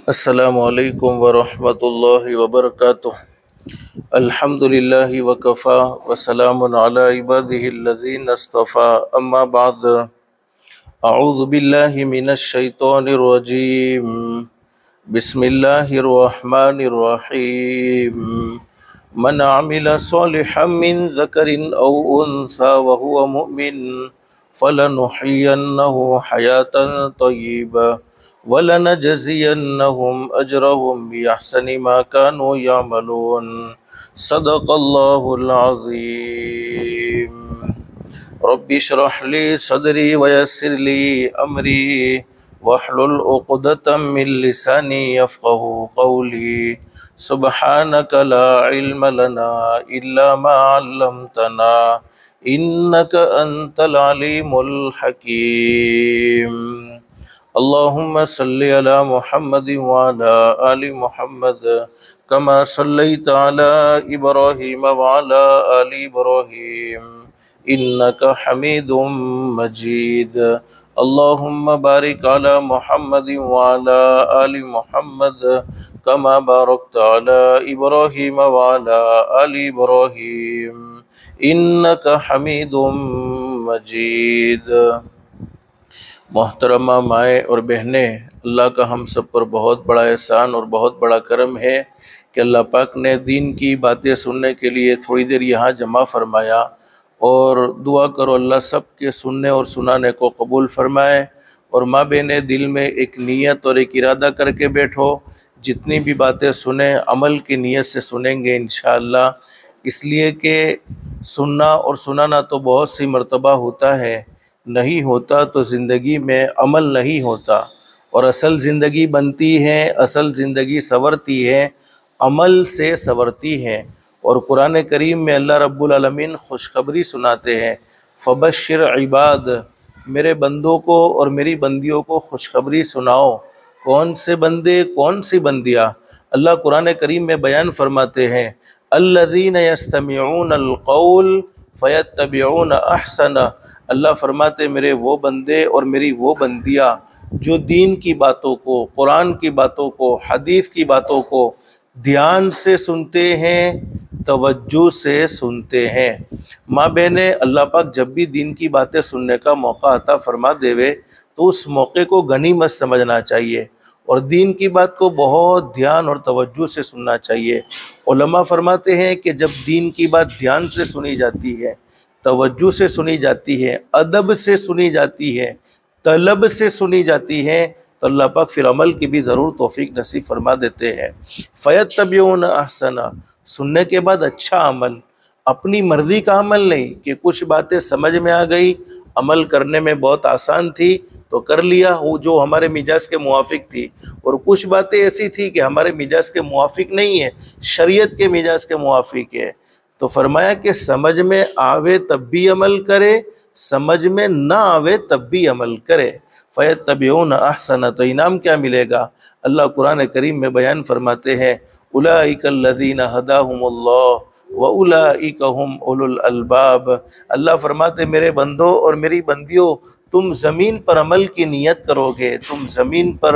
अस्सलामु अलैकुम वरहमतुल्लाहि वबरकातुह। अल्हम्दुलिल्लाहि वकफ़ा वसलामुन अला इबादिहिल्लज़ीना इस्तफ़ा अम्मा बाद। अऊज़ु बिल्लाहि मिनश शैतानिर रजीम। बिस्मिल्लाहिर रहमानिर रहीम। मन अमिला सालिहम मिन ज़करिन औ उन्सा व हुवा मुमिन फलनुहयिन्नहु हयातन तय्यिबा वलनजज़ियन्नहुम अजरहुम बिअहसनि मा कानू यअमलून। सदक़ल्लाहुल अज़ीम। रब्बि इश्रह ली सदरी वयस्सिर ली अमरी वहलुल उक़दतम मिन लिसानी यफ़क़हू क़ौली। सुब्हानक ला इल्म लना इल्ला मा अल्लमतना इन्नक अंतल अलीमुल हकीम। अल्लाहुम्मा सल्लि अला मुहम्मद व अला आलि मुहम्मद कमा सल्लैता अला इब्राहीम व अला आलि इब्राहीम इन्नका हमीदुम मजीद। अल्लाहुम्मा बारिक अला मुहम्मद व अला आलि मुहम्मद कमा बारकता अला इब्राहीम व अला आलि इब्राहीम इन्नका हमीदुम मजीद। मोहतरमा माएँ और बहनें, अल्लाह का हम सब पर बहुत बड़ा एहसान और बहुत बड़ा करम है कि अल्लाह पाक ने दीन की बातें सुनने के लिए थोड़ी देर यहाँ जमा फरमाया। और दुआ करो अल्लाह सब के सुनने और सुनाने को कबूल फरमाए। और माँ बहनें, दिल में एक नीयत और एक इरादा करके बैठो, जितनी भी बातें सुने अमल की नीयत से सुनेंगे इंशाअल्लाह। इसलिए कि सुनना और सुनाना तो बहुत सी मर्तबा होता है, नहीं होता तो ज़िंदगी में अमल नहीं होता। और असल ज़िंदगी बनती है, असल ज़िंदगी संवरती है, अमल से संवरती है। और कुरान करीम में अल्लाह रब्बुल आलमीन खुशखबरी सुनाते हैं, फ़बश्शिर इबाद, मेरे बंदों को और मेरी बंदियों को खुशखबरी सुनाओ। कौन से बंदे, कौन सी बंदियाँ? अल्लाह कुरान करीम में बयान फरमाते हैं, अल्लज़ीना यस्तमिऊनल क़ौल फ़यत्तबिऊन अहसना। अल्लाह फरमाते मेरे वो बंदे और मेरी वो बंदियाँ जो दीन की बातों को, कुरान की बातों को, हदीस की बातों को ध्यान से सुनते हैं, तवज्जो से सुनते हैं। माँ बहनें, अल्लाह पाक जब भी दीन की बातें सुनने का मौका अता फरमा देवे तो उस मौके को गनीमत समझना चाहिए और दीन की बात को बहुत ध्यान और तवज्जो से सुनना चाहिए। उलमा फरमाते हैं कि जब दीन की बात ध्यान से सुनी जाती है, तवज्जो से सुनी जाती है, अदब से सुनी जाती है, तलब से सुनी जाती है, तो अल्लाह पाक फिर अमल की भी ज़रूर तौफीक नसीब फरमा देते हैं। फ़यत्तबिऊन अहसना, सुनने के बाद अच्छा अमल, अपनी मर्ज़ी का अमल नहीं कि कुछ बातें समझ में आ गई, अमल करने में बहुत आसान थी तो कर लिया, वो जो हमारे मिजाज के मुआफिक थी, और कुछ बातें ऐसी थी कि हमारे मिजाज के मुआफिक नहीं है, शरीयत के मिजाज के मुआफिक है। तो फरमाया कि समझ में आवे तब भी अमल करे, समझ में ना आवे तब भी अमल करे। फ़यत्तबिऊन अहसना, तो इनाम क्या मिलेगा? अल्लाह कुरान करीम में बयान फरमाते हैं, उलाइकल्लज़ीना हदाहुमुल्लाह व उलाइका हुम उलुल अलबाब। अल्लाह फरमाते मेरे बंदों और मेरी बंदियों, तुम ज़मीन पर अमल की नीयत करोगे, तुम ज़मीन पर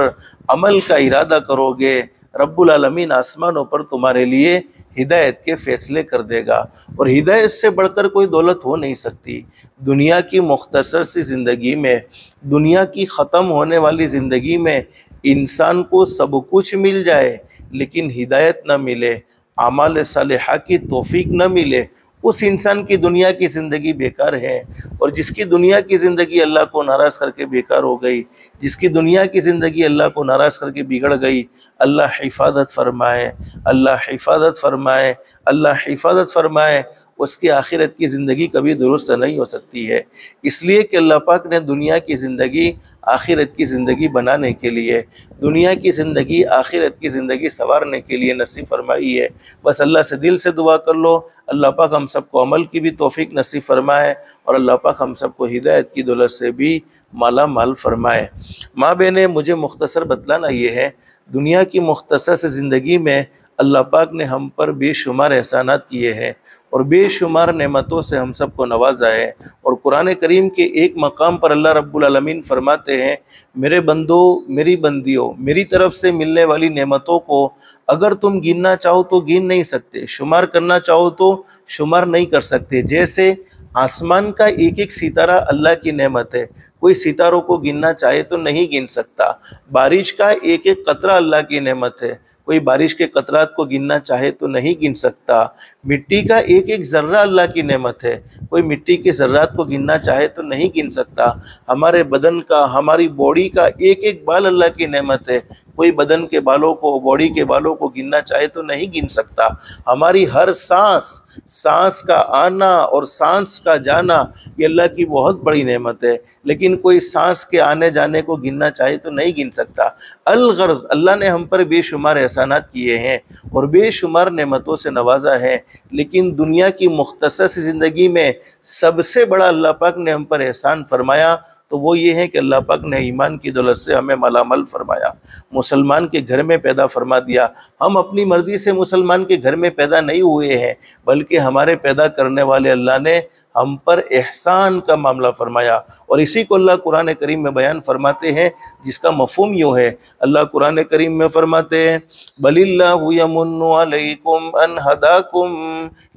अमल का इरादा करोगे, रब्बुल आलमीन आसमानों पर तुम्हारे लिए हिदायत के फ़ैसले कर देगा। और हिदायत से बढ़कर कोई दौलत हो नहीं सकती। दुनिया की मुख्तसर सी ज़िंदगी में, दुनिया की ख़त्म होने वाली ज़िंदगी में इंसान को सब कुछ मिल जाए लेकिन हिदायत न मिले, आमाल सालिहा की तौफीक न मिले, उस इंसान की दुनिया की ज़िंदगी बेकार है। और जिसकी दुनिया की ज़िंदगी अल्लाह को नाराज़ करके बेकार हो गई, जिसकी दुनिया की ज़िंदगी अल्लाह को नाराज़ करके बिगड़ गई, अल्लाह हिफाजत फरमाए, अल्लाह हिफाजत फरमाए, अल्लाह हिफाजत फरमाए। उसकी आखिरत की ज़िंदगी कभी दुरुस्त नहीं हो सकती है। इसलिए कि अल्लाह पाक ने दुनिया की ज़िंदगी आखिरत की ज़िंदगी बनाने के लिए, दुनिया की ज़िंदगी आखिरत की ज़िंदगी संवारने के लिए नसीब फरमाई है। बस अल्लाह से दिल से दुआ कर लो, अल्लाह पाक हम सबको अमल की भी तौफीक नसीब फरमाए और अल्लाह पाक हम सबको हिदायत की दौलत से भी माला माल फरमाए। माँ बहनें, मुझे मुख्तसर बतलाना ये है, दुनिया की मुख्तसर से ज़िंदगी में अल्लाह पाक ने हम पर बेशुमार एहसानात किए हैं और बेशुमार नेमतों से हम सबको नवाजा है। और कुरान करीम के एक मकाम पर अल्लाह रब्बुल आलमीन फरमाते हैं, मेरे बंदो, मेरी बंदियों, मेरी तरफ से मिलने वाली नेमतों को अगर तुम गिनना चाहो तो गिन नहीं सकते, शुमार करना चाहो तो शुमार नहीं कर सकते। जैसे आसमान का एक एक सितारा अल्लाह की नेमत है, कोई सितारों को गिनना चाहे तो नहीं गिन सकता। बारिश का एक एक कतरा अल्लाह की नेमत है, कोई बारिश के कतरात को गिनना चाहे तो नहीं गिन सकता। मिट्टी का एक एक ज़र्रा अल्लाह की नेमत है, कोई मिट्टी के ज़र्रात को गिनना चाहे तो नहीं गिन सकता। हमारे बदन का, हमारी बॉडी का एक एक बाल अल्लाह की नेमत है, कोई बदन के बालों को, बॉडी के बालों को गिनना चाहे तो नहीं गिन सकता। हमारी हर सांस, सांस का आना और सांस का जाना ये अल्लाह की बहुत बड़ी नेमत है, लेकिन कोई सांस के आने जाने को गिनना चाहे तो नहीं गिन सकता। अलगर्द अल्लाह ने हम पर बेशुमार एहसानात किए हैं और बेशुमार नेमतों से नवाजा है, लेकिन दुनिया की मुख्तसर ज़िंदगी में सबसे बड़ा अल्लाह पाक ने हम पर एहसान फरमाया तो वो ये है कि अल्लाह पाक ने ईमान की दौलत से हमें मालामाल फरमाया, मुसलमान के घर में पैदा फरमा दिया। हम अपनी मर्ज़ी से मुसलमान के घर में पैदा नहीं हुए हैं, बल्कि हमारे पैदा करने वाले अल्लाह ने हम पर एहसान का मामला फरमाया। और इसी को अल्लाह कुरान करीम में बयान फरमाते हैं, जिसका मफ़हूम यूँ है। अल्लाह कुरान करीम में फरमाते हैं, बलिल्लाहु यमुन्नु अलैकुम अन हदाकुम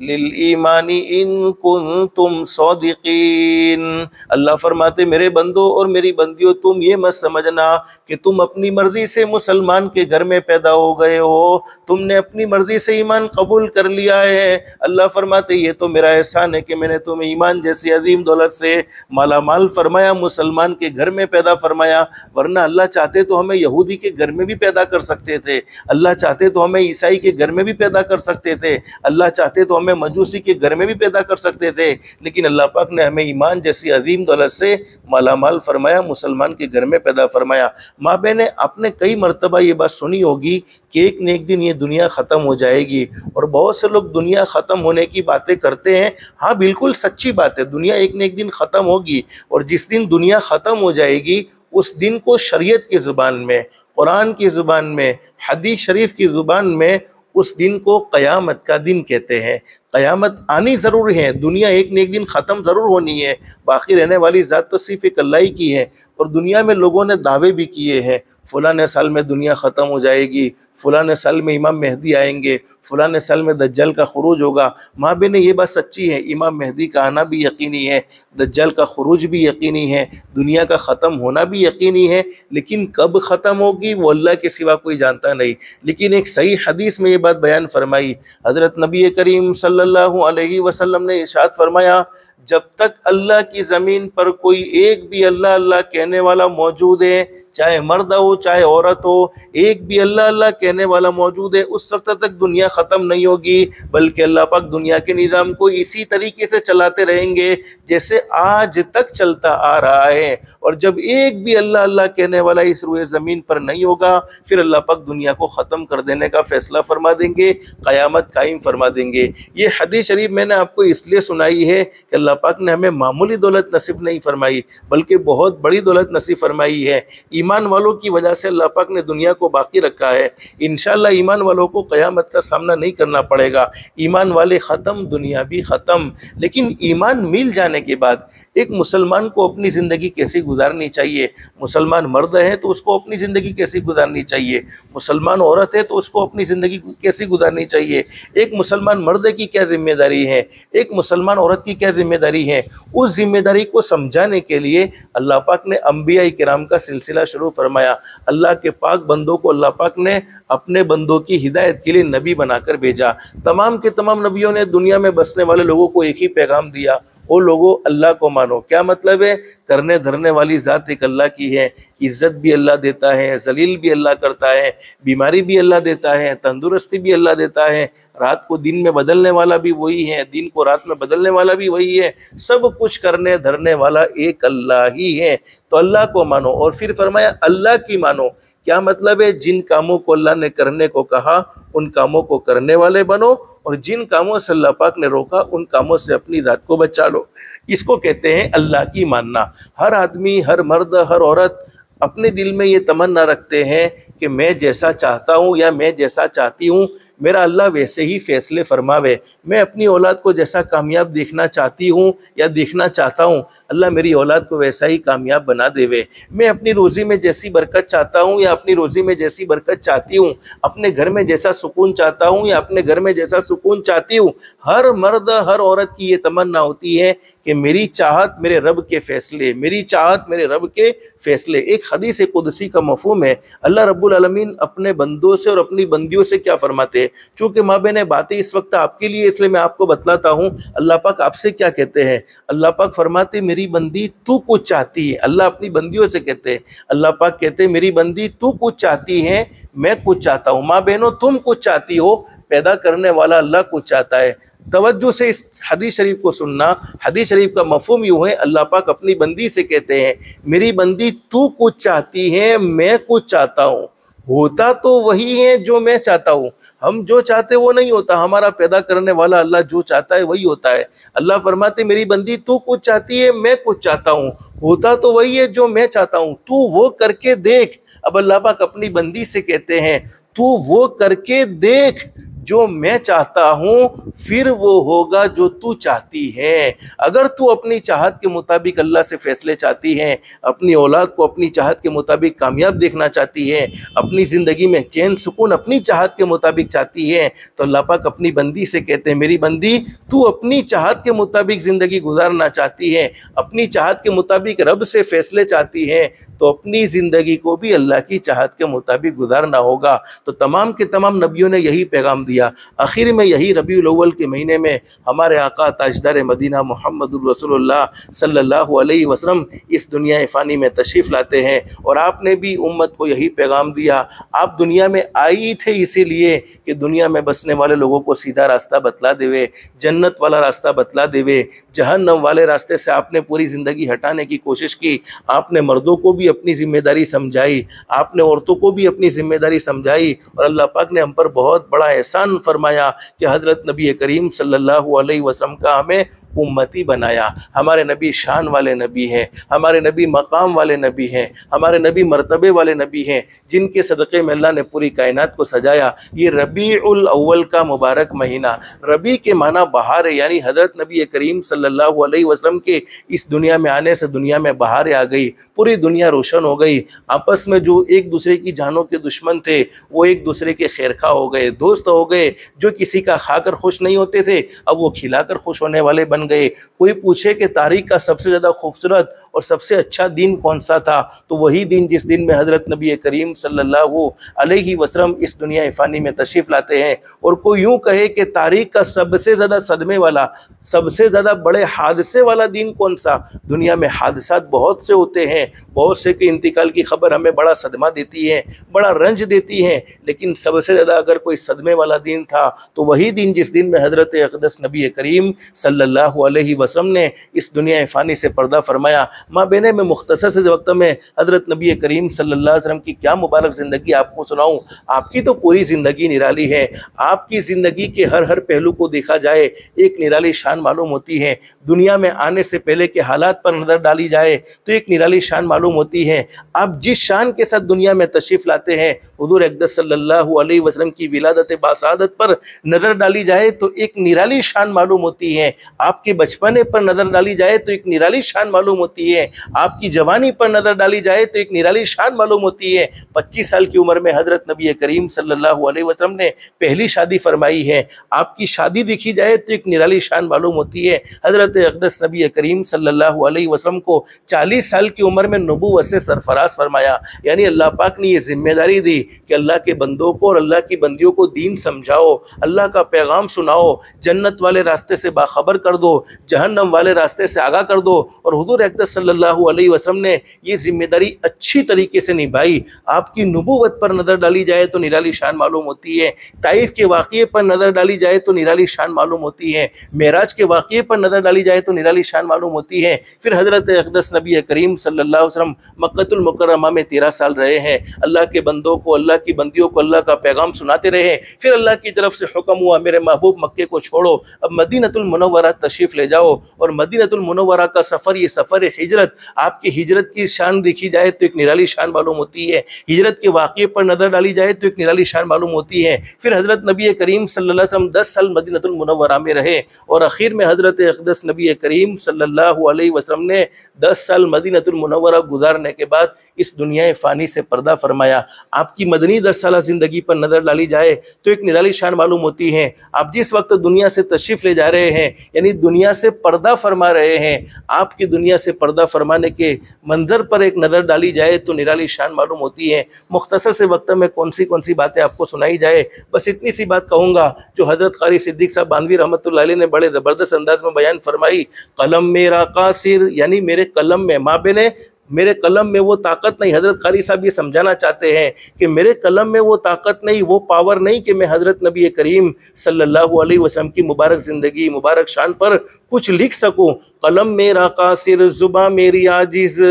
लिल ईमानी इन कुंतुम सादिकीन। अल्लाह फरमाते, मेरे बंदो और मेरी बंदियों, तुम ये मत समझना कि तुम अपनी मर्ज़ी से मुसलमान के घर में पैदा हो गए हो, तुमने अपनी मर्ज़ी से ईमान कबूल कर लिया है। अल्लाह फरमाते, ये तो मेरा एहसान है कि मैंने तुम्हें ईमान जैसी अजीम दौलत से मालामाल फरमाया, मुसलमान के घर में पैदा फरमाया। वरना अल्लाह चाहते तो हमें यहूदी के घर में भी पैदा कर सकते थे, अल्लाह चाहते तो हमें ईसाई के घर में भी पैदा कर सकते थे, अल्लाह चाहते तो हमें मजूसी के घर में भी पैदा कर सकते थे, लेकिन अल्लाह पाक ने हमें ईमान जैसी अजीम दौलत से मालामाल फरमाया, मुसलमान के घर में पैदा फरमाया। माँ बहने, आपने कई मरतबा ये बात सुनी होगी कि एक न एक दिन ये दुनिया ख़त्म हो जाएगी, और बहुत से लोग दुनिया ख़त्म होने की बातें करते हैं। हाँ, बिल्कुल सच्ची बात है, दुनिया एक न एक दिन ख़त्म होगी, और जिस दिन दुनिया ख़त्म हो जाएगी उस दिन को शरीयत की ज़ुबान में, कुरान की ज़ुबान में, हदीस शरीफ की ज़ुबान में उस दिन को क़यामत का दिन कहते हैं। क़यामत आनी ज़रूर है, दुनिया एक न एक दिन ख़त्म ज़रूर होनी है, बाकी रहने वाली ज़ात तो सिर्फ एक अल्लाह ही की है। और दुनिया में लोगों ने दावे भी किए हैं, फ़लाने साल में दुनिया ख़त्म हो जाएगी, फ़लाने साल में इमाम मेहदी आएंगे, फ़लाने साल में दज्जाल का खुरूज होगा। माँ बहने, ये बात सच्ची है, इमाम मेहदी का आना भी यकीनी है, दज्जाल का खुरूज भी यकीनी है, दुनिया का ख़त्म होना भी यकीनी है, लेकिन कब ख़त्म होगी वो अल्लाह के सिवा कोई जानता नहीं। लेकिन एक सही हदीस में ये बात बयान फरमाई, हज़रत नबी करीम सल्लल्लाहु अलैहि वसल्लम ने इरशाद फरमाया, जब तक अल्लाह की ज़मीन पर कोई एक भी अल्लाह अल्लाह कहने वाला मौजूद है, चाहे मर्द हो चाहे औरत हो, एक भी अल्लाह अल्लाह कहने वाला मौजूद है, उस वक्त तक दुनिया ख़त्म नहीं होगी, बल्कि अल्लाह पाक दुनिया के निज़ाम को इसी तरीके से चलाते रहेंगे जैसे आज तक चलता आ रहा है। और जब एक भी अल्लाह अल्लाह कहने वाला इस रुए ज़मीन पर नहीं होगा, फिर अल्लाह पाक दुनिया को ख़त्म कर देने का फ़ैसला फरमा देंगे, क़यामत कायम फरमा देंगे। ये हदीस शरीफ मैंने आपको इसलिए सुनाई है कि अल्लाह पाक ने हमें मामूली दौलत नसीब नहीं फरमाई, बल्कि बहुत बड़ी दौलत नसीब फरमाई है। ईमान वालों की वजह से अल्लाह पाक ने दुनिया को बाकी रखा है। इंशाअल्लाह ईमान वालों को क़यामत का सामना नहीं करना पड़ेगा। ईमान वाले ख़त्म, दुनिया भी ख़त्म। लेकिन ईमान मिल जाने के बाद एक मुसलमान को अपनी ज़िंदगी कैसी गुजारनी चाहिए, मुसलमान मर्द है तो उसको अपनी ज़िंदगी कैसी गुजारनी चाहिए, मुसलमान औरत है तो उसको अपनी ज़िंदगी कैसी गुजारनी चाहिए, एक मुसलमान मर्द की क्या ज़िम्मेदारी है, एक मुसलमान औरत की क्या ज़िम्मेदारी है, उस ज़िम्मेदारी को समझाने के लिए अल्लाह पाक ने अंबिया किराम का सिलसिला शुरू फरमाया। अल्लाह के पाक बंदों को अल्लाह पाक ने अपने बंदों की हिदायत के लिए नबी बनाकर भेजा। तमाम के तमाम नबियों ने दुनिया में बसने वाले लोगों को एक ही पैगाम दिया, ओ लोगों अल्लाह को मानो। क्या मतलब है? करने धरने वाली ज़ात एक अल्लाह की है, इज़्ज़त भी अल्लाह देता है, जलील भी अल्लाह करता है, बीमारी भी अल्लाह देता है, तंदुरुस्ती भी अल्लाह देता है, रात को दिन में बदलने वाला भी वही है, दिन को रात में बदलने वाला भी वही है, सब कुछ करने धरने वाला एक अल्लाह ही है। तो अल्लाह को मानो। और फिर फरमाया अल्लाह की मानो। क्या मतलब है? जिन कामों को अल्लाह ने करने को कहा उन कामों को करने वाले बनो, और जिन कामों से अल्लाह पाक ने रोका उन कामों से अपनी जात को बचा लो। इसको कहते हैं अल्लाह की मानना। हर आदमी, हर मर्द, हर औरत अपने दिल में ये तमन्ना रखते हैं कि मैं जैसा चाहता हूँ या मैं जैसा चाहती हूँ मेरा अल्लाह वैसे ही फैसले फरमावे। मैं अपनी औलाद को जैसा कामयाब देखना चाहती हूँ या देखना चाहता हूँ अल्लाह मेरी औलाद को वैसा ही कामयाब बना देवे। मैं अपनी रोज़ी में जैसी बरकत चाहता हूँ या अपनी रोज़ी में जैसी बरकत चाहती हूँ, अपने घर में जैसा सुकून चाहता हूँ या अपने घर में जैसा सुकून चाहती हूँ, हर मर्द हर औरत की ये तमन्ना होती है कि मेरी चाहत मेरे रब के फ़ैसले, मेरी चाहत मेरे रब के फ़ैसले। एक हदीस कुदसी का मफ़हूम है, अल्लाह रब्बुल आलमीन अपने बंदों से और अपनी बंदियों से क्या फरमाते हैं। चूँकि माँ बहन बातें इस वक्त आपके लिए, इसलिए मैं आपको बतलाता हूँ अल्लाह पाक आपसे क्या कहते हैं। अल्लाह पाक फरमाते मेरी बंदी तू कुछ चाहती है। अल्लाह अपनी बंदियों से कहते हैं, अल्लाह पाक कहते हैं मेरी बंदी तू कुछ चाहती है, मैं कुछ चाहता हूँ। माँ बहनों तुम कुछ चाहती हो, पैदा करने वाला अल्लाह कुछ चाहता है। तवज्जो से इस हदीस शरीफ को सुनना। हदीस शरीफ का मफहूम यूँ है, अल्लाह पाक अपनी बंदी से कहते हैं मेरी बंदी तू कुछ चाहती है, मैं कुछ चाहता हूँ। होता तो वही है जो मैं चाहता हूँ, हम जो चाहते वो नहीं होता, हमारा पैदा करने वाला अल्लाह जो चाहता है वही होता है। अल्लाह फरमाते मेरी बंदी तू कुछ चाहती है, मैं कुछ चाहता हूँ। होता तो वही है जो मैं चाहता हूँ, तू वो करके देख। अब अल्लाह पाक अपनी बंदी से कहते हैं तू वो करके देख जो मैं चाहता हूँ, फिर वो होगा जो तू चाहती है। अगर तू अपनी चाहत के मुताबिक अल्लाह से फ़ैसले चाहती है, अपनी औलाद को अपनी चाहत के मुताबिक कामयाब देखना चाहती है, अपनी ज़िंदगी में चैन सुकून अपनी चाहत के मुताबिक चाहती है, तो अल्लाह पाक अपनी बंदी से कहते हैं मेरी बंदी तू अपनी चाहत के मुताबिक ज़िंदगी गुजारना चाहती है, अपनी चाहत के मुताबिक रब से फ़ैसले चाहती है, तो अपनी ज़िंदगी को भी अल्लाह की चाहत के मुताबिक गुजारना होगा। तो तमाम के तमाम नबियों ने यही पैगाम दिया। आखिर में यही रबीउल अव्वल के महीने में हमारे आका ताजदार मदीना मुहम्मदुर रसूलुल्लाह सल्लल्लाहु अलैहि वसल्लम इस दुनिया फ़ानी में तशरीफ़ लाते हैं, और आपने भी उम्मत को यही पैगाम दिया। आप दुनिया में आई थे इसीलिए कि दुनिया में बसने वाले लोगों को सीधा रास्ता बतला देवे, जन्नत वाला रास्ता बतला देवे। जहन्नम वाले रास्ते से आपने पूरी ज़िंदगी हटाने की कोशिश की। आपने मर्दों को भी अपनी ज़िम्मेदारी समझाई, आपने औरतों को भी अपनी ज़िम्मेदारी समझाई, और अल्लाह पाक ने हम पर बहुत बड़ा एहसान फरमाया कि हज़रत नबी करीम सल्लल्लाहु अलैहि वसल्लम का हमें उम्मती बनाया। हमारे नबी शान वाले नबी हैं, हमारे नबी मकाम वाले नबी हैं, हमारे नबी मर्तबे वाले नबी हैं, जिनके सदक़े में अल्लाह ने पूरी कायनात को सजाया। ये रबीउल अव्वल का मुबारक महीना, रबी के माना बहार है, यानी हज़रत नबी करीम सल्लल्लाहु अलैहि वसल्लम के इस दुनिया में आने से दुनिया में बहार आ गई, पूरी दुनिया रोशन हो गई। आपस में जो एक दूसरे की जानों के दुश्मन थे वो एक दूसरे के खैरखा हो गए, दोस्त हो गए। जो किसी का खाकर खुश नहीं होते थे अब वो खिलाकर खुश होने वाले बन गए। कोई पूछे कि तारीख का सबसे ज़्यादा खूबसूरत और सबसे अच्छा दिन कौन सा था, तो वही दिन जिस दिन में हज़रत नबी करीम सल्लल्लाहु अलैहि वसल्लम इस दुनिया फ़ानी में तशरीफ़ लाते हैं। और कोई यूँ कहे कि तारीख का सबसे ज़्यादा सदमे वाला, सबसे ज़्यादा बड़े हादसे वाला दिन कौन सा। दुनिया में हादसात बहुत से होते हैं, बहुत से के इंतकाल की खबर हमें बड़ा सदमा देती है, बड़ा रंज देती है, लेकिन सबसे ज़्यादा अगर कोई सदमे वाला दिन था तो वही दिन जिस दिन में हज़रत अक़दस नबी करीम सल्लल्लाहु अलैहि वसल्लम ने इस दुनिया फ़ानी से पर्दा फरमाया। माँ बहने में मुख्तसर से वक्त में हज़रत नबी करीम सल्लल्लाहु अलैहि वसल्लम की क्या मुबारक ज़िंदगी आपको सुनाऊँ। आपकी तो पूरी ज़िंदगी निराली है, आपकी ज़िंदगी के हर हर पहलू को देखा जाए एक निराली शान मालूम होती है। दुनिया में आने से पहले के हालात पर नज़र डाली जाए तो एक निराली शान मालूम होती है। आप जिस शान के साथ दुनिया में तशरीफ़ लाते हैं, हुज़ूर अक़दस सल्लल्लाहु अलैहि वसल्लम की विलादत बासादत पर नज़र डाली जाए तो एक निराली शान मालूम होती है। आपके बचपने पर नज़र डाली जाए तो एक निराली शान मालूम होती है। आपकी जवानी पर नज़र डाली जाए तो एक निराली शान मालूम होती है। 25 साल की उम्र में हज़रत नबी करीम सल्लल्लाहु अलैहि वसल्लम ने पहली शादी फरमाई है। आपकी शादी देखी जाए तो एक निराली शान मालूम होती है। हज़रत अक़दस नबी करीम सल्लल्लाहु अलैहि वसल्लम को 40 साल की उम्र में नबूवत से सरफराज फरमाया, यानी अल्लाह पाक ने ये जिम्मेदारी दी कि अल्लाह के बंदों को और अल्लाह की बंदियों को दीन समझाओ, अल्लाह का पैगाम सुनाओ, जन्नत वाले रास्ते से बाखबर कर दो, जहन्नम वाले रास्ते से आगाह कर दो। और हुज़ूर अक़दस सल्लल्लाहु अलैहि वसल्लम ने ये जिम्मेदारी अच्छी तरीके से निभाई। आपकी नबूवत पर नज़र डाली जाए तो निराली शान मालूम होती है, ताइफ के वाक़ये पर नज़र डाली जाए तो निराली शान मालूम होती है, मेराज के वाक़ये पर नज़र डाली जाए तो निराली शान मालूम होती है। फिर हज़रत अक़दस नबी करीम सल्लल्लाहु अलैहि वसल्लम मक्कतुल मुकर्रमा में 13 साल रहे हैं, अल्लाह के बंदों को, अल्लाह की बंदियों को अल्लाह का पैगाम सुनाते रहे। फिर अल्लाह की तरफ से हुक्म हुआ मेरे महबूब मक्के को छोड़ो, अब मदीनतुल मुनव्वरा तशरीफ़ ले जाओ। और मदीनतुल मुनव्वरा का सफ़र, ये सफ़र हिजरत, आपकी हिजरत की शान देखी जाए तो एक निराली शान मालूम होती है, हिजरत के वाक़े पर नज़र डाली जाए तो एक निराली शान मालूम होती है। फिर हज़रत नबी करीम सल्लल्लाहु अलैहि वसल्लम 10 साल मदीनतुल मुनव्वरा में रहे और आखिर में हज़रत अक़दस नबी करीम सल्लल्लाहु अलैहि वसल्लम ने 10 साल मदीनतुल मुनव्वरा गुजारने के बाद इस दुनिया फ़ानी से पर्दा फरमाया। आपकी मदनी 10 साल ज़िंदगी पर नज़र डाली जाए तो एक निराली शान मालूम होती है। आप जिस वक्त दुनिया से तशरीफ़ ले जा रहे हैं, यानी दुनिया से पर्दा फरमा रहे हैं, आपकी दुनिया से पर्दा फरमाने के मंजर पर एक नज़र डाली जाए तो निराली शान मालूम होती है। मुख्तसर से वक्त में कौन सी बातें आपको सुनाई जाए, बस इतनी सी बात कहूँगा जो हज़रत क़ारी सिद्दीक़ साहब बानवी रहमतुल्लाह अलैह ने बड़े ज़बरदस्त अंदाज में बयान फरमाई। कलम मेरा कासिर, यानी मेरे कलम में, माँ बेने मेरे कलम में वो ताकत नहीं। हज़रत क़ारी साहब ये समझाना चाहते हैं कि मेरे कलम में वो ताकत नहीं, वो पावर नहीं कि मैं हज़रत नबी करीम सल्लल्लाहु अलैहि वसल्लम की मुबारक ज़िंदगी, मुबारक शान पर कुछ लिख सकूँ। कलम मेरा कासिर, ज़ुबान मेरी आजिज़,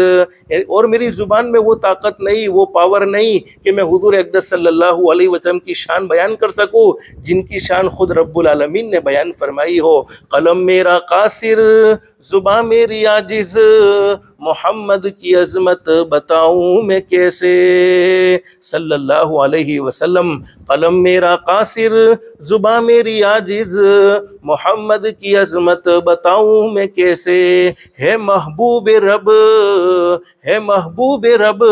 और मेरी ज़ुबान में वो ताकत नहीं, वो पावर नहीं कि मैं हुज़ूर अक़दस सल्लल्लाहु अलैहि वसल्लम की शान बयान कर सकूँ, जिनकी शान खुद रब्बुल आलमीन ने बयान फरमाई हो। कलम मेरा कासिर, ज़ुबान मेरी आजिज़, मोहम्मद की अज़मत बताऊँ मैं कैसे, सल्लल्लाहु अलैहि वसल्लम। कलम मेरा कासिर, ज़ुबान मेरी आजिज़, मोहम्मद की अज़मत बताऊँ मैं कैसे। है महबूब रब, है महबूब रब,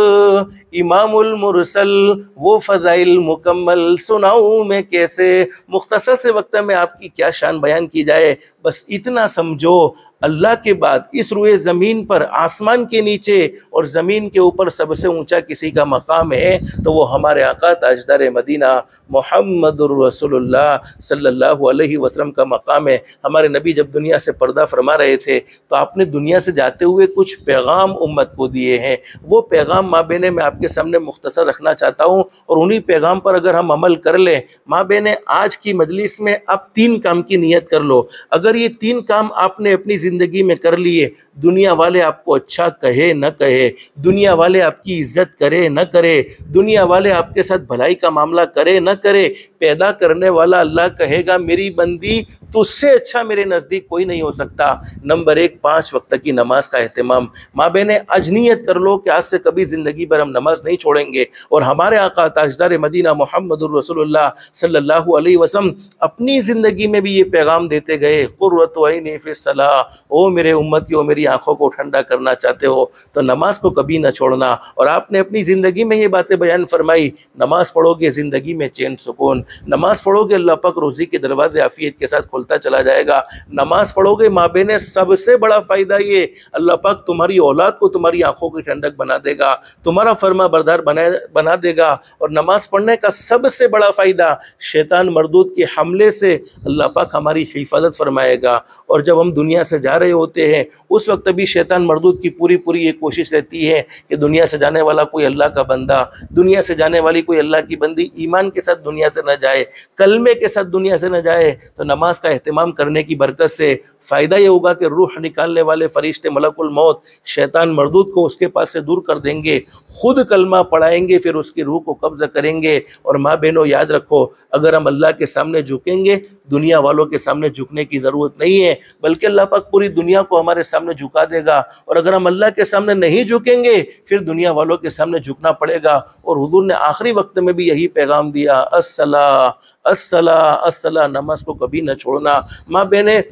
इमामुल मुरसल, वो फ़ज़ाइल मुकम्मल सुनाऊँ मैं कैसे। मुख्तसर से वक्त में आपकी क्या शान बयान की जाए, बस इतना समझो, अल्लाह के बाद इस रुए ज़मीन पर, आसमान के नीचे और ज़मीन के ऊपर सबसे ऊंचा किसी का मकाम है तो वो हमारे आका ताजदार मदीना मुहम्मदुर रसूलुल्लाह सल्लल्लाहु अलैहि वसल्लम का मकाम है। हमारे नबी जब दुनिया से पर्दा फरमा रहे थे तो आपने दुनिया से जाते हुए कुछ पैगाम उम्मत को दिए हैं। वो पैगाम माँ बहने मैं आपके सामने मुख्तसर रखना चाहता हूँ और उन्हीं पैगाम पर अगर हम अमल कर लें, माँ बहने आज की मजलिस में आप 3 काम की नीयत कर लो। अगर ये 3 काम आपने अपनी ज़िंदगी में कर लिए, दुनिया वाले आपको अच्छा कहे न कहे, दुनिया वाले आपकी इज्जत करे न करे, दुनिया वाले आपके साथ भलाई का मामला करे न करे, पैदा करने वाला अल्लाह कहेगा मेरी बंदी तुझसे अच्छा मेरे नज़दीक कोई नहीं हो सकता। नंबर 1, 5 वक्त की नमाज का एहतमाम। माँ बहने आज नियत कर लो कि आज से कभी ज़िंदगी भर हम नमाज नहीं छोड़ेंगे और हमारे आका ताजदार मदीना मुहम्मदुर रसूलुल्लाह सल्लल्लाहु अलैहि वसल्लम अपनी ज़िंदगी में भी ये पैगाम देते गए, कुर्रतु ऐनी फ़िस्सलाह, ओ मेरे उम्मतियों, मेरी आंखों को ठंडा करना चाहते हो तो नमाज को कभी न छोड़ना। और आपने अपनी ज़िंदगी में ये बातें बयान फरमाई, नमाज पढ़ोगे ज़िंदगी में चैन सुकून, नमाज पढ़ोगे अल्लाह पाक रोज़ी के दरवाजे आफियत के साथ खुलता चला जाएगा। नमाज पढ़ोगे माँ बहने सबसे बड़ा फ़ायदा ये, अल्लाह पाक तुम्हारी औलाद को तुम्हारी आंखों की ठंडक बना देगा, तुम्हारा फरमा बरदार बना देगा। और नमाज पढ़ने का सबसे बड़ा फ़ायदा, शैतान मरदूद के हमले से अल्लाह पाक हमारी हिफाजत फरमाएगा। और जब हम दुनिया से जा रहे होते हैं उस वक्त भी शैतान मरदूद की पूरी ये कोशिश रहती है कि दुनिया से जाने वाला कोई अल्लाह का बंदा, दुनिया से जाने वाली कोई अल्लाह की बंदी ईमान के साथ दुनिया से न जाए, कलमे के साथ दुनिया से न जाए। तो नमाज का एहतमाम करने की बरकत से फ़ायदा ये होगा कि रूह निकालने वाले फरिश्ते मलकुल मौत शैतान मरदूद को उसके पास से दूर कर देंगे, खुद कलमा पढ़ाएंगे, फिर उसकी रूह को कब्ज़ा करेंगे। और माँ बहनों याद रखो, अगर हम अल्लाह के सामने झुकेंगे, दुनिया वालों के सामने झुकने की ज़रूरत नहीं है, बल्कि अल्लाह पाक पूरी दुनिया को हमारे सामने झुका देगा। और अगर हम अल्लाह के सामने नहीं झुकेंगे फिर दुनिया वालों के सामने झुकना पड़ेगा। और हुजूर ने आखिरी वक्त में भी यही पैगाम दिया, अस्सला अस्सला अस्सला, नमाज को कभी न छोड़ना। माँ बहने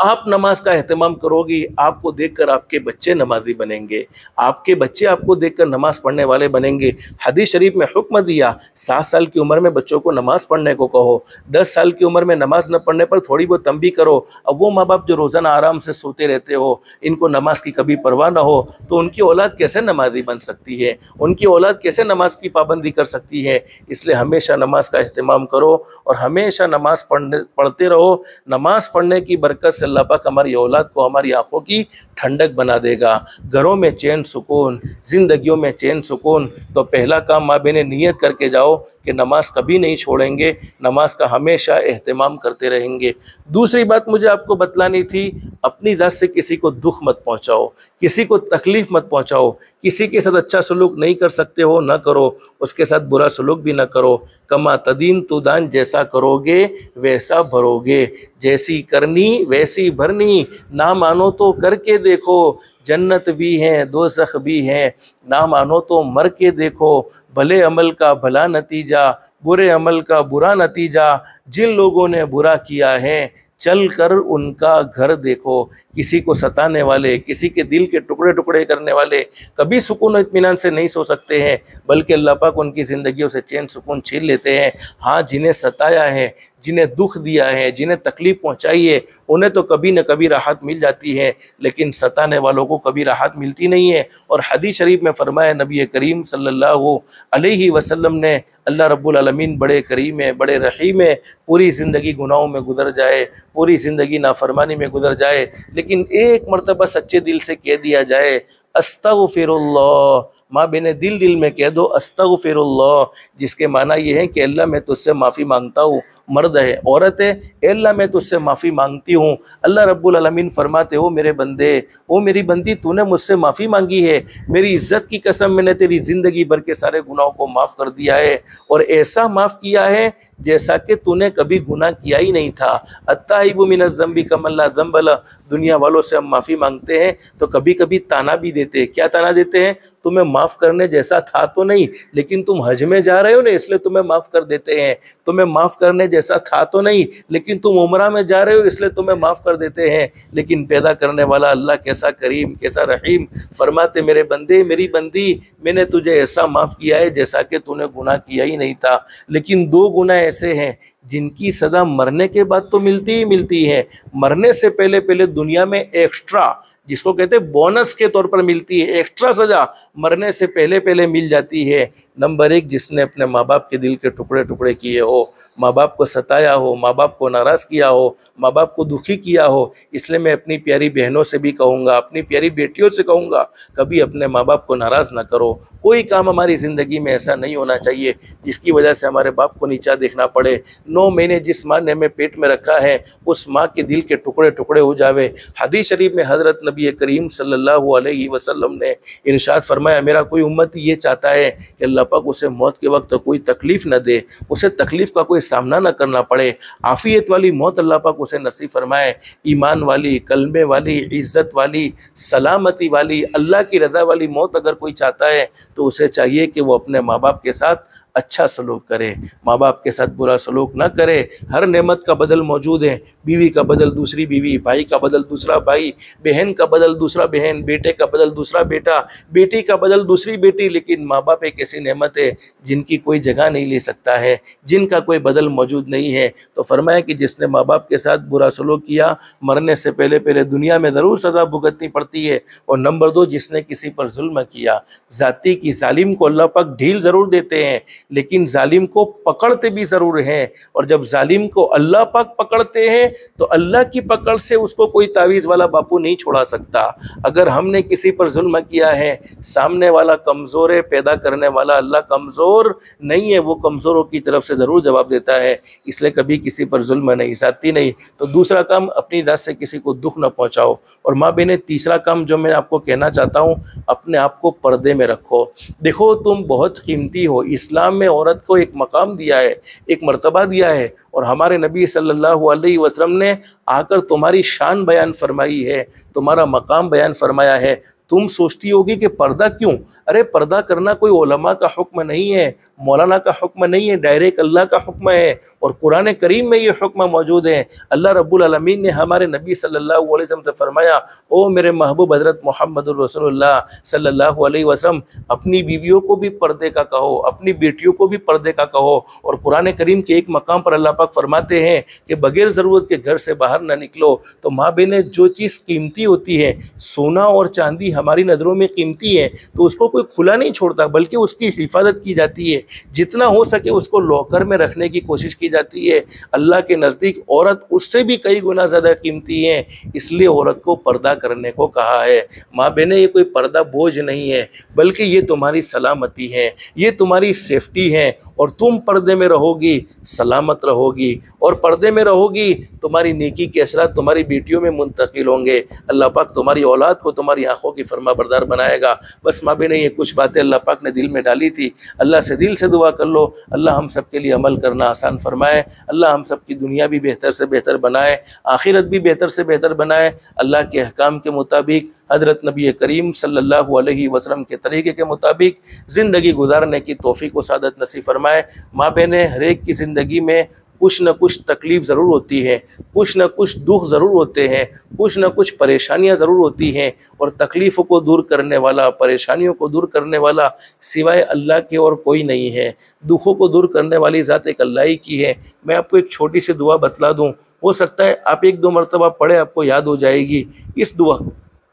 आप नमाज का एहतमाम करोगी, आपको देखकर आपके बच्चे नमाजी बनेंगे, आपके बच्चे आपको देखकर नमाज पढ़ने वाले बनेंगे। हदीस शरीफ में हुक्म दिया 7 साल की उम्र में बच्चों को नमाज पढ़ने को कहो, 10 साल की उम्र में नमाज न पढ़ने पर थोड़ी बहुत तंबी करो। अब वो माँ बाप जो रोज़ाना आराम से सोते रहते हो, इनको नमाज की कभी परवाह ना हो, तो उनकी औलाद कैसे नमाजी बन सकती है, उनकी औलाद कैसे नमाज की पाबंदी कर सकती है। इसलिए हमेशा नमाज का एहतमाम करो और हमेशा नमाज पढ़ते रहो। नमाज पढ़ने की बरकत से अल्लाह पाक हमारी औलाद को हमारी आंखों की ठंडक बना देगा, घरों में चैन सुकून, ज़िंदगियों में चैन सुकून। तो पहला काम माँ बहनें नियत करके जाओ कि नमाज कभी नहीं छोड़ेंगे, नमाज का हमेशा एहतमाम करते रहेंगे। दूसरी बात मुझे आपको बतलानी थी, अपनी ज़ात से किसी को दुख मत पहुँचाओ, किसी को तकलीफ़ मत पहुँचाओ। किसी के साथ अच्छा सलूक नहीं कर सकते हो ना करो, उसके साथ बुरा सलूक भी ना करो। कमा तदीन तुदान, जैसा करोगे वैसा भरोगे। जैसी करनी वैसी भरनी, ना मानो तो करके देखो, जन्नत भी है दोज़ख भी है, ना मानो तो मर के देखो, भले अमल का भला नतीजा, बुरे अमल का बुरा नतीजा, जिन लोगों ने बुरा किया है चल कर उनका घर देखो। किसी को सताने वाले, किसी के दिल के टुकड़े टुकड़े करने वाले कभी सुकून इत्मीनान से नहीं सो सकते हैं, बल्कि अल्लाह पाक उनकी ज़िंदगियों से चैन सुकून छीन लेते हैं। हाँ, जिन्हें सताया है, जिन्हें दुख दिया है, जिन्हें तकलीफ़ पहुंचाई है, उन्हें तो कभी न कभी राहत मिल जाती है, लेकिन सताने वालों को कभी राहत मिलती नहीं है। और हदीस शरीफ में फरमाया नबी करीम सल्लल्लाहु अलैहि वसल्लम ने, अल्लाह रब्बुल आलमीन बड़े करीम है, बड़े रहीम है, पूरी ज़िंदगी गुनाहों में गुजर जाए, पूरी ज़िंदगी नाफरमानी में गुजर जाए, लेकिन एक मरतबा सच्चे दिल से कह दिया जाए अस्तगफिरुल्लाह, माँ बहने दिल दिल में कह दो अस्तगफिरुल्लाह, जिसके माना ये है कि अल्लाह मैं तुझसे माफ़ी मांगता हूँ। मर्द है, औरत है, अल्लाह मैं तुझसे माफ़ी मांगती हूँ। अल्लाह रब्बुल आलमीन फरमाते हो मेरे बंदे, ओ मेरी बंदी, तूने मुझसे माफ़ी मांगी है, मेरी इज़्ज़त की कसम मैंने तेरी ज़िंदगी भर के सारे गुनाहों को माफ़ कर दिया है, और ऐसा माफ़ किया है जैसा कि तूने कभी गुनाह किया ही नहीं था। अत्ताइबु मिनज़्ज़ंबि कमन ला ज़ंब लह, दुनिया वालों से हम माफ़ी मांगते हैं तो कभी कभी ताना भी देते हैं। क्या ताना देते हैं? तुम्हें माफ़ करने जैसा था तो नहीं, लेकिन तुम हज में जा रहे हो ना, इसलिए तुम्हें माफ़ कर देते हैं। तुम्हें माफ़ करने जैसा था तो नहीं, लेकिन तुम उम्रा में जा रहे हो, इसलिए तुम्हें माफ़ कर देते हैं। लेकिन पैदा करने वाला अल्लाह कैसा करीम, कैसा रहीम, फरमाते मेरे बंदे, मेरी बंदी, मैंने तुझे ऐसा माफ़ किया है जैसा कि तूने गुनाह किया ही नहीं था। लेकिन दो गुनाह ऐसे हैं जिनकी सज़ा मरने के बाद तो मिलती ही मिलती है, मरने से पहले पहले दुनिया में एक्स्ट्रा, जिसको कहते हैं बोनस के तौर पर मिलती है, एक्स्ट्रा सज़ा मरने से पहले पहले मिल जाती है। नंबर एक, जिसने अपने माँ बाप के दिल के टुकड़े टुकड़े किए हो, माँ बाप को सताया हो, माँ बाप को नाराज़ किया हो, माँ बाप को दुखी किया हो। इसलिए मैं अपनी प्यारी बहनों से भी कहूँगा, अपनी प्यारी बेटियों से कहूँगा, कभी अपने माँ बाप को नाराज़ ना करो। कोई काम हमारी ज़िंदगी में ऐसा नहीं होना चाहिए जिसकी वजह से हमारे बाप को नीचा देखना पड़े। 9 महीने जिस माँ ने हमें पेट में रखा है, उस माँ के दिल के टुकड़े टुकड़े हो जावे। हदीस शरीफ में हज़रत नबी करीम सल्लल्लाहु अलैहि वसल्लम ने इरशाद फरमाया, मेरा कोई उम्मत ये चाहता है कि अल्लाह पाक उसे मौत के वक्त कोई तकलीफ़ न दे, उसे तकलीफ़ का कोई सामना न करना पड़े, आफ़ियत वाली मौत अल्लाह पाक उसे नसीब फरमाए, ईमान वाली, कलमे वाली, इज़्ज़त वाली, सलामती वाली, अल्लाह की रज़ा वाली मौत अगर कोई चाहता है तो उसे चाहिए कि वो अपने माँ बाप के साथ अच्छा सलूक करे, माँ बाप के साथ बुरा सलूक ना करे। हर नेमत का बदल मौजूद है, बीवी का बदल दूसरी बीवी, भाई का बदल दूसरा भाई, बहन का बदल दूसरा बहन, बेटे का बदल दूसरा बेटा, बेटी का बदल दूसरी बेटी। लेकिन माँ बाप एक ऐसी नेमत है जिनकी कोई जगह नहीं ले सकता है, जिनका कोई बदल मौजूद नहीं है। तो फरमाया कि जिसने माँ बाप के साथ बुरा सलूक किया, मरने से पहले पहले दुनिया में ज़रूर सज़ा भुगतनी पड़ती है। और नंबर 2, जिसने किसी पर जुल्म किया, ज़ाती की, जालिम को अल्लाह पाक ढील ज़रूर देते हैं, लेकिन जालिम को पकड़ते भी ज़रूर हैं। और जब जालिम को अल्लाह पाक पकड़ते हैं तो अल्लाह की पकड़ से उसको कोई तावीज़ वाला बापू नहीं छोड़ा सकता। अगर हमने किसी पर जुल्म किया है, सामने वाला कमज़ोर है, पैदा करने वाला अल्लाह कमज़ोर नहीं है, वो कमज़ोरों की तरफ से ज़रूर जवाब देता है। इसलिए कभी किसी पर जुल्म नहीं, ज़्यादती नहीं। तो दूसरा काम, अपनी ज़ात से किसी को दुख न पहुँचाओ। और माँ बहने, तीसरा काम जो मैं आपको कहना चाहता हूँ, अपने आप को पर्दे में रखो। देखो, तुम बहुत कीमती हो। इस्लाम में औरत को एक मकाम दिया है, एक मर्तबा दिया है, और हमारे नबी सल्लल्लाहु अलैहि वसल्लम ने आकर तुम्हारी शान बयान फरमाई है, तुम्हारा मकाम बयान फरमाया है। तुम सोचती होगी कि पर्दा क्यों? अरे पर्दा करना कोई उलमा का हुक्म नहीं है, मौलाना का हुक्म नहीं है, डायरेक्ट अल्लाह का हुक्म है। और कुरान करीम में ये हुक्म मौजूद है। अल्लाह रब्बुल आलमीन ने हमारे नबी सल्लल्लाहु अलैहि वसल्लम से फरमाया, ओ मेरे महबूब हज़रत मोहम्मद रसूलुल्लाह सल्लल्लाहु अलैहि वसल्लम, अपनी बीवियों को भी पर्दे का कहो, अपनी बेटियों को भी पर्दे का कहो। और कुरान करीम के एक मकाम पर अल्लाह पाक फरमाते हैं कि बगैर ज़रूरत के घर से बाहर न निकलो। तो माँ बहनें, जो चीज़ कीमती होती है, सोना और चांदी हमारी नज़रों में कीमती है, तो उसको कोई खुला नहीं छोड़ता, बल्कि उसकी हिफाजत की जाती है। जितना हो सके उसको लॉकर में रखने की कोशिश की जाती है। अल्लाह के नज़दीक औरत उससे भी कई गुना ज़्यादा कीमती है, इसलिए औरत को पर्दा करने को कहा है। माँ बहनें, ये कोई पर्दा बोझ नहीं है, बल्कि ये तुम्हारी सलामती है, ये तुम्हारी सेफ्टी है। और तुम पर्दे में रहोगी, सलामत रहोगी, और पर्दे में रहोगी, तुम्हारी नेकी के असरात तुम्हारी बेटियों में मुंतकिल होंगे। अल्लाह पाक तुम्हारी औलाद को तुम्हारी आंखों के की फरमा बरदार बनाएगा। बस माँ भी नहीं है, कुछ बातें अल्लाह पाक ने दिल में डाली थी, अल्लाह से दिल से दुआ कर लो, अल्लाह हम सब के लिए अमल करना आसान फरमाए, अल्लाह हम सब की दुनिया भी बेहतर से बेहतर बनाए, आखिरत भी बेहतर से बेहतर बनाए, अल्लाह के अहकाम के मुताबिक हज़रत नबी करीम सल्लल्लाहु अलैहि वसल्लम के तरीके के मुताबिक ज़िंदगी गुजारने की तौफीक व सादत नसीब फरमाए। माँ बहनें, हर एक की ज़िंदगी में कुछ न कुछ तकलीफ़ ज़रूर होती है, कुछ न कुछ दुख ज़रूर होते हैं, कुछ न कुछ परेशानियां ज़रूर होती हैं, और तकलीफ़ों को दूर करने वाला, परेशानियों को दूर करने वाला सिवाय अल्लाह के और कोई नहीं है। दुखों को दूर करने वाली ज़ात एक अल्लाह ही की है। मैं आपको एक छोटी सी दुआ बतला दूँ, हो सकता है आप 1-2 मरतबा पढ़े, आपको याद हो जाएगी। इस दुआ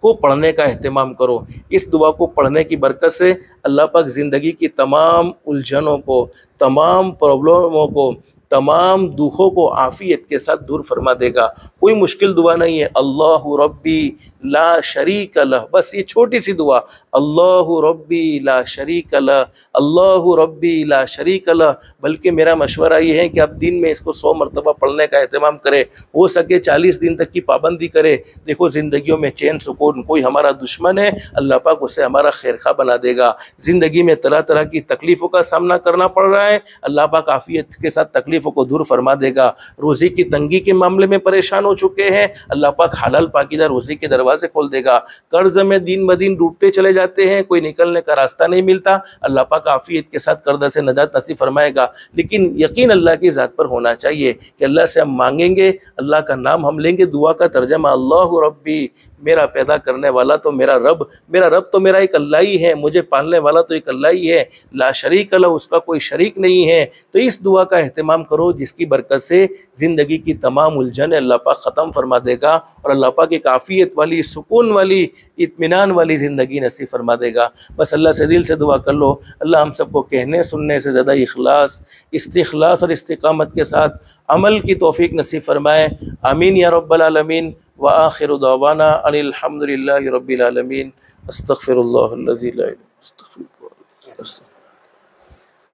को पढ़ने का एहतमाम करो। इस दुआ को पढ़ने की बरकत से अल्लाह पाक ज़िंदगी की तमाम उलझनों को, तमाम प्रॉब्लमों को, तमाम दुखों को आफ़ियत के साथ दूर फरमा देगा। कोई मुश्किल दुआ नहीं है। अल्लाहु रब्बी ला शरीक लह, बस ये छोटी सी दुआ, अल्लाहु रब्बी ला शरीक लह, अल्लाहु रब्बी ला शरीक लह। बल्कि मेरा मशवरा ये है कि आप दिन में इसको 100 मरतबा पढ़ने का एहतमाम करें, हो सके 40 दिन तक की पाबंदी करें। देखो ज़िंदगियों में चैन सुकून, कोई हमारा दुश्मन है, अल्लाह पाक उसे हमारा खैरखा बना देगा। ज़िंदगी में तरह तरह की तकलीफ़ों का सामना करना पड़ रहा है, अल्लाह पाक आफ़ियत के साथ तकलीफ़ों को दूर फरमा देगा। रोज़ी की तंगी के मामले में परेशान हो चुके हैं, अल्लाह पाक हलाल पाकीदा रोज़ी के दरवाजे खोल देगा। कर्ज में दिन ब दिन डूबते चले जाते हैं, कोई निकलने का रास्ता नहीं मिलता, अल्लाह पाक आफ़ियत के साथ कर्ज से नजात नसीब फरमाएगा। लेकिन यकीन अल्लाह की ज़ात पर होना चाहिए कि अल्लाह से हम मांगेंगे, अल्लाह का नाम हम लेंगे। दुआ का तर्जमा अल्लाहु रब्बी, मेरा पैदा करने वाला तो मेरा रब तो मेरा एक अल्लाह ही है, मुझे पालने वाला तो एक अल्लाह ही है, ला शरीक अल्लाह, उसका कोई शरीक नहीं है। तो इस दुआ का एहतमाम करो, जिसकी बरकत से ज़िंदगी की तमाम उलझन अल्लाह पाक ख़त्म फरमा देगा और अल्लाह पाक एक आफ़ियत वाली, सुकून वाली, इत्मीनान वाली ज़िंदगी नसीब फरमा देगा। बस अल्लाह से दिल से दुआ कर लो, अल्लाह हम सबको कहने सुनने से ज़्यादा इखलास, इस्तिखलास और इस्तिकामत के साथ अमल की तौफीक नसीब फरमाए। आमीन या रब्बल आलमीन। व आखिरु दावाना अनिल हम्दुलिल्लाहि रब्बिल आलमीन। अस्तगफिरुल्लाह अल्लज़ी ला इलाहा इल्ला हुवा।